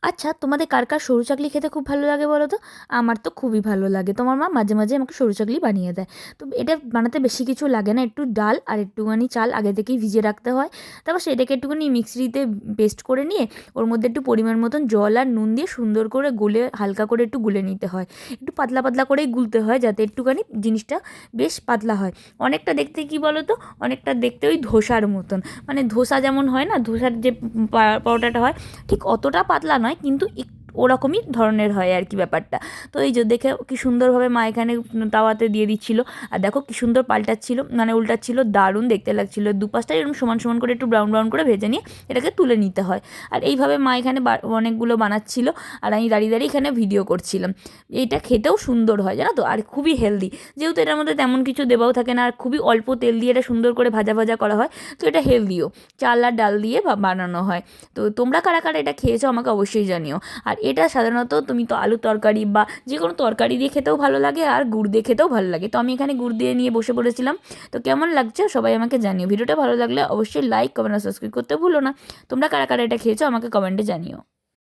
আচ্ছা, তোমাদের কার কার সরু চাকলি খেতে খুব ভালো লাগে বলো তো? আমার তো খুবই ভালো লাগে। তোমার মা মাঝে মাঝে আমাকে সরু চাকলি বানিয়ে দেয়। তো এটা বানাতে বেশি কিছু লাগে না, একটু ডাল আর একটুখানি চাল আগে থেকেই ভিজিয়ে রাখতে হয়। তারপর সেটাকে একটুখানি মিক্সিতে পেস্ট করে নিয়ে ওর মধ্যে একটু পরিমাণ মতন জল আর নুন দিয়ে সুন্দর করে গুলে, হালকা করে একটু গুলে নিতে হয়। একটু পাতলা পাতলা করেই গুলতে হয় যাতে একটুখানি জিনিসটা বেশ পাতলা হয়। অনেকটা দেখতে কী বলো তো, অনেকটা দেখতে ওই ধোসার মতন, মানে ধোসা যেমন হয় না, ধোসার যে পরোটাটা হয়, ঠিক অতটা পাতলা নয়, কিন্তু ওরকমই ধরনের হয় আর কি ব্যাপারটা। তো এই যে দেখে কি সুন্দরভাবে মা এখানে তাওয়াতে দিয়ে দিচ্ছিলো, আর দেখো কি সুন্দর পাল্টাচ্ছিল, মানে উল্টাচ্ছিল, দারুণ দেখতে লাগছিল। দুপাশটা এরকম সমান সমান করে একটু ব্রাউন ব্রাউন করে ভেজে নিয়ে এটাকে তুলে নিতে হয়। আর এইভাবে মা এখানে অনেকগুলো বানাচ্ছিল, আর আমি দাঁড়িয়ে দাঁড়িয়ে এখানে ভিডিও করছিলাম। এইটা খেতেও সুন্দর হয় জানো তো, আর খুবই হেলদি, যেহেতু এটার মধ্যে তেমন কিছু দেওয়াও থাকে না, আর খুবই অল্প তেল দিয়ে এটা সুন্দর করে ভাজা ভাজা করা হয়। তো এটা হেলদিও, চাল আর ডাল দিয়ে বানানো হয়। তো তোমরা কারা কারা এটা খেয়েছো আমাকে অবশ্যই জানিও। আর এটা সাধারণত তুমি তো আলু তরকারি বা যে কোনো তরকারি দিয়ে খেতেও ভালো লাগে, আর গুড় দিয়ে খেতেও ভালো লাগে। তো আমি এখানে গুড় দিয়ে নিয়ে বসে পড়েছিলাম। তো কেমন লাগছে সবাই আমাকে জানিও। ভিডিওটা ভালো লাগলে অবশ্যই লাইক, কমেন্ট আর সাবস্ক্রাইব করতে ভুলো না। তোমরা কারা কারা এটা খেয়েছো আমাকে কমেন্টে জানিও।